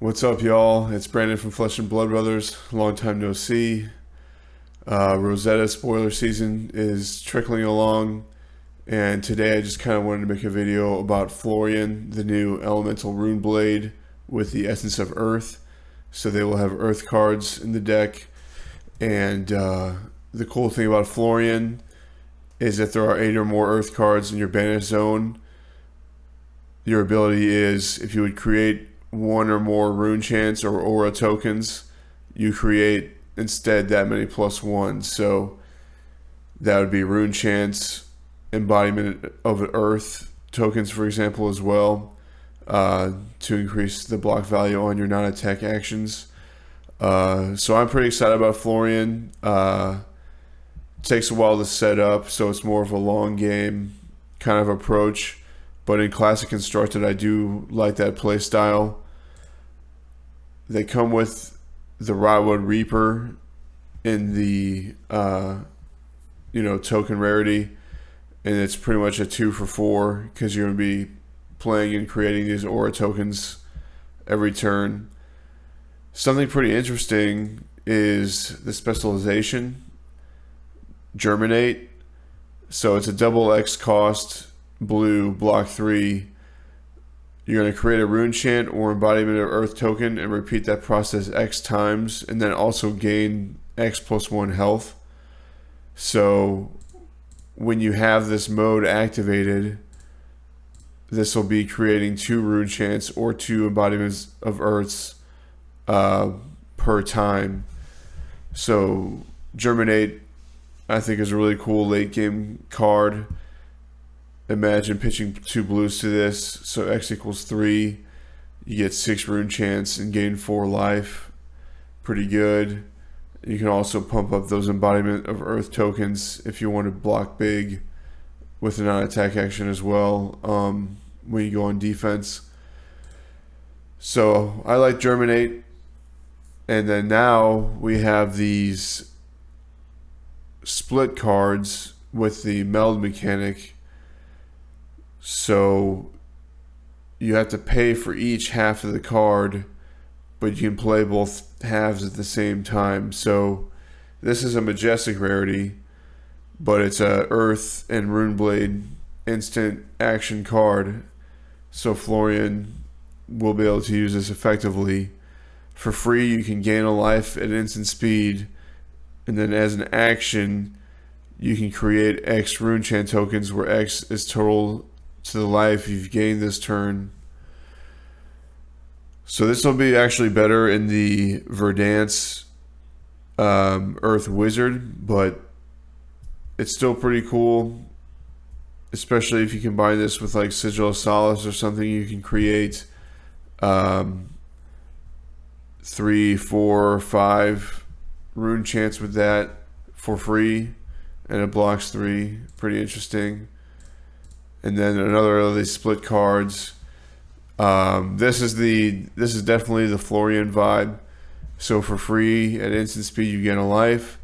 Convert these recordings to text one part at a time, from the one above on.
What's up, y'all? It's Brandon from Flesh and Blood Brothers. Long time no see. Rosetta spoiler season is trickling along, and today I just kind of wanted to make a video about Florian, the new Elemental Runeblade with the Essence of Earth. So they will have Earth cards in the deck, and the cool thing about Florian is if there are 8 or more Earth cards in your banish zone, your ability is if you would create one or more rune chants or aura tokens, you create instead that many +1. So that would be rune chants, embodiment of earth tokens, for example, as well, to increase the block value on your non-attack actions. So I'm pretty excited about Florian. Takes a while to set up, so it's more of a long game kind of approach. But in Classic Constructed, I do like that play style. They come with the Rotwood Reaper in the token rarity, and it's pretty much a 2 for 4 because you're going to be playing and creating these aura tokens every turn. Something pretty interesting is the specialization, Germinate. So it's a double X cost blue block 3. You're going to create a rune chant or embodiment of earth token and repeat that process X times, and then also gain X +1 health. So when you have this mode activated, this will be creating 2 rune chants or 2 embodiments of earths per time. So Germinate, I think, is a really cool late game card. Imagine pitching 2 blues to this, so X equals 3. You get 6 rune chants and gain 4 life. Pretty good. You can also pump up those embodiment of earth tokens if you want to block big with a non-attack action as well when you go on defense. So I like Germinate. And then now we have these split cards with the meld mechanic. So you have to pay for each half of the card, but you can play both halves at the same time. So this is a majestic rarity, but it's a Earth and Runeblade instant action card. So Florian will be able to use this effectively. For free, you can gain a life at instant speed, and then as an action, you can create X rune chant tokens where X is total to the life you've gained this turn. So this will be actually better in the Verdance Earth Wizard, but it's still pretty cool, especially if you combine this with like Sigil of Solace or something. You can create 3, 4, 5 rune chants with that for free, and it blocks 3. Pretty interesting. And then another of these split cards. This is definitely the Florian vibe. So for free at instant speed, you gain a life,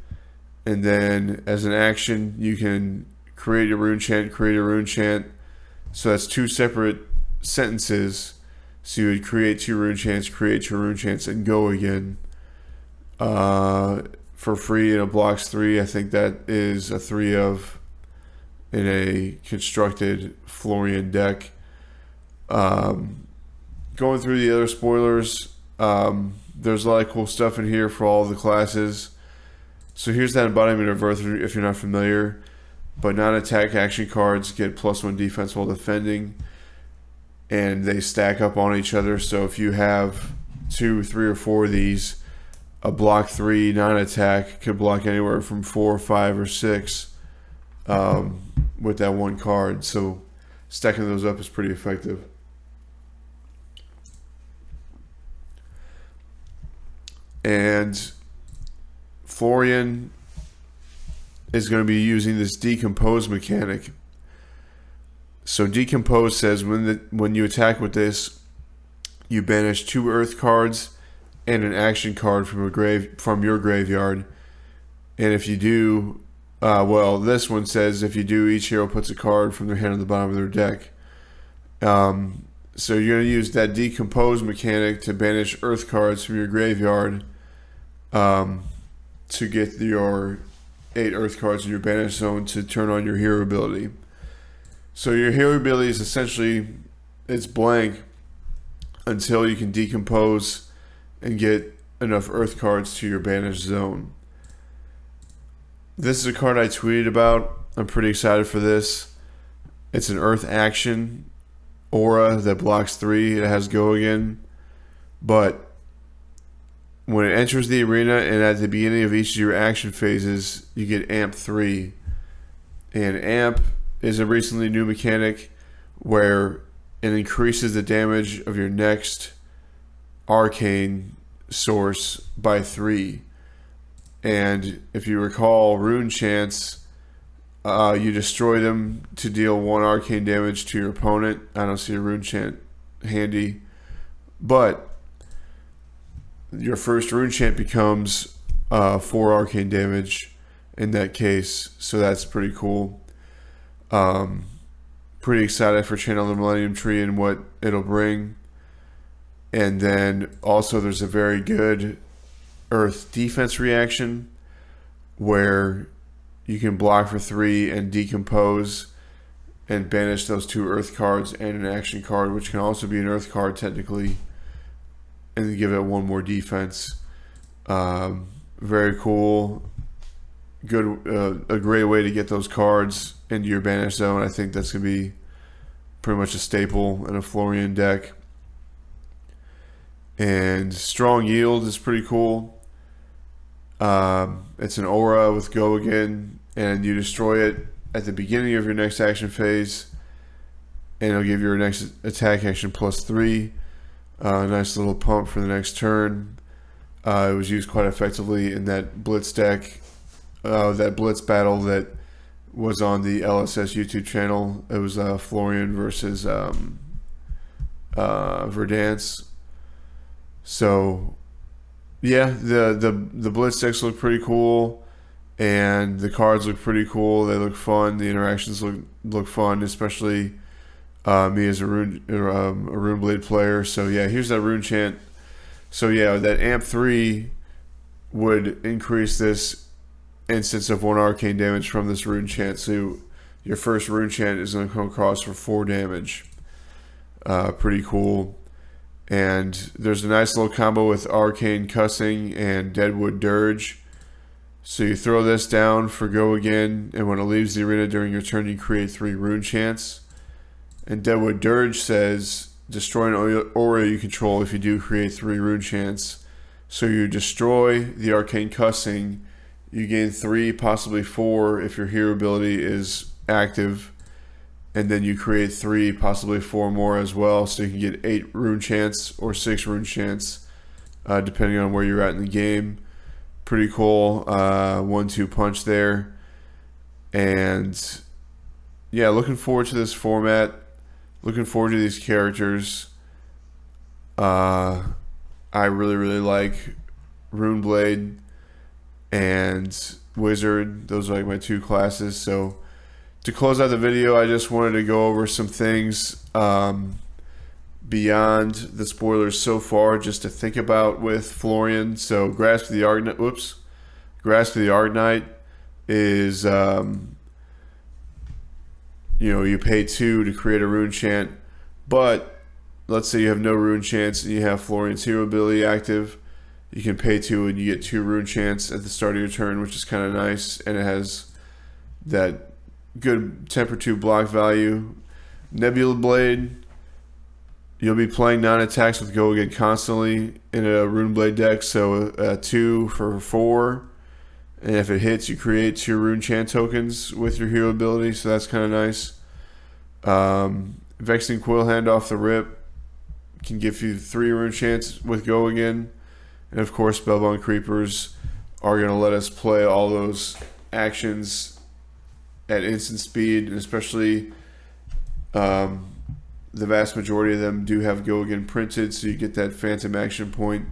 and then as an action, you can create a rune chant, create a rune chant. So that's 2 separate sentences. So you would create 2 rune chants, create 2 rune chants, and go again. For free, and it blocks 3. I think that is a 3 of in a constructed Florian deck. Going through the other spoilers, there's a lot of cool stuff in here for all the classes. So here's that embodiment of Earth if you're not familiar. But non-attack action cards get +1 defense while defending, and they stack up on each other. So if you have 2, 3, or 4 of these, a block 3 non-attack could block anywhere from 4, 5, or 6 with that one card. So stacking those up is pretty effective. And Florian is going to be using this decompose mechanic. So decompose says when you attack with this, you banish 2 earth cards and an action card from your graveyard. And if you do, this one says if you do, each hero puts a card from their hand on the bottom of their deck. So you're going to use that decompose mechanic to banish earth cards from your graveyard to get your 8 earth cards in your banish zone to turn on your hero ability. So your hero ability is essentially, it's blank until you can decompose and get enough earth cards to your banish zone. This is a card I tweeted about. I'm pretty excited for this. It's an earth action aura that blocks 3. It has go again. But when it enters the arena and at the beginning of each of your action phases, you get amp 3. And amp is a recently new mechanic where it increases the damage of your next arcane source by 3. And if you recall, rune chants, you destroy them to deal 1 arcane damage to your opponent. I don't see a rune chant handy, but your first rune chant becomes 4 arcane damage in that case, so that's pretty cool. Pretty excited for Channel the Millennium Tree and what it'll bring. And then also there's a very good earth defense reaction where you can block for 3 and decompose and banish those 2 earth cards and an action card, which can also be an earth card technically, and then give it 1 more defense. Very cool. Good, a great way to get those cards into your banish zone. I think that's going to be pretty much a staple in a Florian deck. And strong yield is pretty cool. It's an aura with go again, and you destroy it at the beginning of your next action phase, and it'll give your next attack action +3. Nice little pump for the next turn. It was used quite effectively in that blitz deck, that blitz battle that was on the LSS YouTube channel. It was Florian versus Verdance. So yeah, the blitz decks look pretty cool, and the cards look pretty cool. They look fun. The interactions look fun, especially me as a Runeblade player. So yeah, here's that rune chant. So yeah, that amp 3 would increase this instance of 1 arcane damage from this rune chant. So your first rune chant is going to come across for 4 damage. Pretty cool. And there's a nice little combo with Arcane Cussing and Deadwood Dirge. So you throw this down for go again, and when it leaves the arena during your turn, you create 3 rune chants. And Deadwood Dirge says, destroy an aura you control if you do create 3 rune chants. So you destroy the Arcane Cussing, you gain 3, possibly 4 if your hero ability is active. And then you create 3, possibly 4 more as well, so you can get 8 rune chants or 6 rune chants, depending on where you're at in the game. Pretty cool 1-2 punch there. And yeah, looking forward to this format. Looking forward to these characters. I really like Runeblade and Wizard. Those are like my 2 classes. So to close out the video, I just wanted to go over some things beyond the spoilers so far, just to think about with Florian. So Grasp of the Arknight, Grasp of the Arknight is, you pay 2 to create a rune chant, but let's say you have no rune chants and you have Florian's hero ability active, you can pay 2 and you get 2 rune chants at the start of your turn, which is kind of nice, and it has that good temper 2 block value. Nebula Blade, you'll be playing 9 attacks with go again constantly in a Runeblade deck, so 2 for 4, and if it hits, you create 2 rune chant tokens with your hero ability, so that's kind of nice. Vexing Coilhand off the rip can give you 3 rune chants with go again, and of course Spellbound Creepers are going to let us play all those actions at instant speed, and especially the vast majority of them do have go again printed, so you get that phantom action point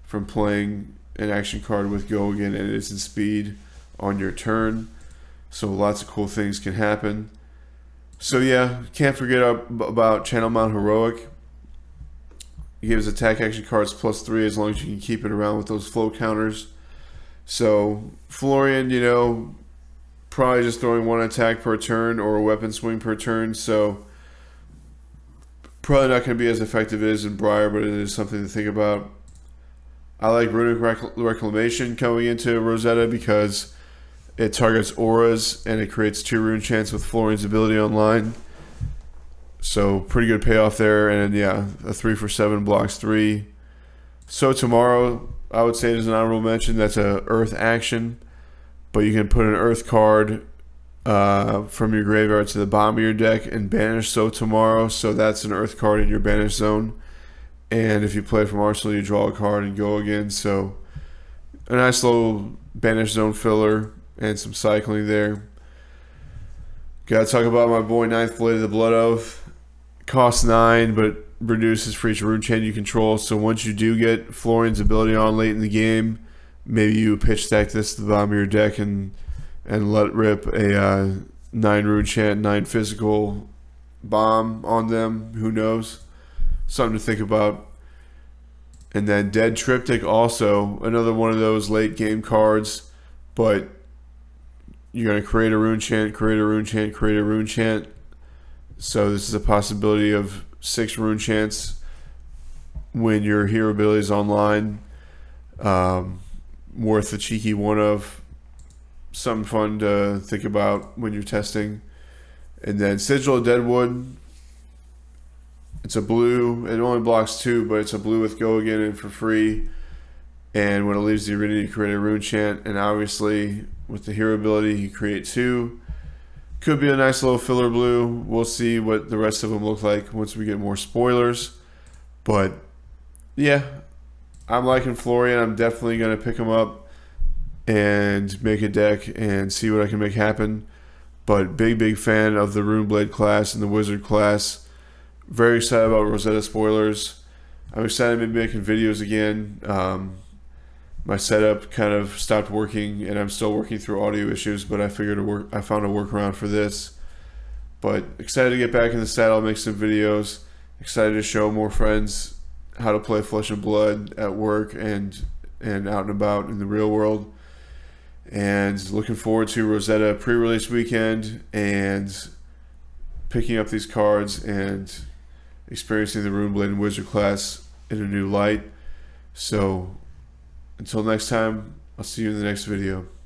from playing an action card with go again at instant speed on your turn. So lots of cool things can happen. So yeah, can't forget about Channel Mount Heroic. It gives attack action cards +3 as long as you can keep it around with those flow counters. So Florian, you know, probably just throwing one attack per turn or a weapon swing per turn. So probably not going to be as effective as in Briar, but it is something to think about. I like Runic Reclamation coming into Rosetta because it targets auras and it creates 2 rune chants with Florian's ability online. So pretty good payoff there. And yeah, a 3 for 7 blocks 3. So tomorrow, I would say there's an honorable mention. That's a Earth action, but you can put an Earth card from your graveyard to the bottom of your deck and banish So tomorrow. So that's an Earth card in your banish zone. And if you play from Arsenal, you draw a card and go again. So a nice little banish zone filler and some cycling there. Gotta talk about my boy Ninth Blade of the Blood Oath. Costs 9, but reduces for each rune chain you control. So once you do get Florian's ability on late in the game, maybe you pitch stack this to the bottom of your deck and let rip a 9 rune chant, 9 physical bomb on them. Who knows? Something to think about. And then Dead Triptych, also another one of those late game cards, but you're going to create a rune chant, create a rune chant, create a rune chant. So this is a possibility of 6 rune chants when your hero ability is online. Worth a cheeky one of. Something fun to think about when you're testing. And then Sigil of Deadwood. It's a blue. It only blocks 2, but it's a blue with Go Again and for free. And when it leaves the arena, you create a rune chant. And obviously, with the hero ability, you create 2. Could be a nice little filler blue. We'll see what the rest of them look like once we get more spoilers. But yeah, I'm liking Florian. I'm definitely going to pick him up and make a deck and see what I can make happen. But big fan of the Runeblade class and the Wizard class. Very excited about Rosetta spoilers. I'm excited to be making videos again. My setup kind of stopped working, and I'm still working through audio issues, but I figured I found a workaround for this. But excited to get back in the saddle, make some videos. Excited to show more friends how to play Flesh and Blood at work and out and about in the real world. And looking forward to Rosetta pre-release weekend and picking up these cards and experiencing the Runeblade and Wizard class in a new light. So until next time, I'll see you in the next video.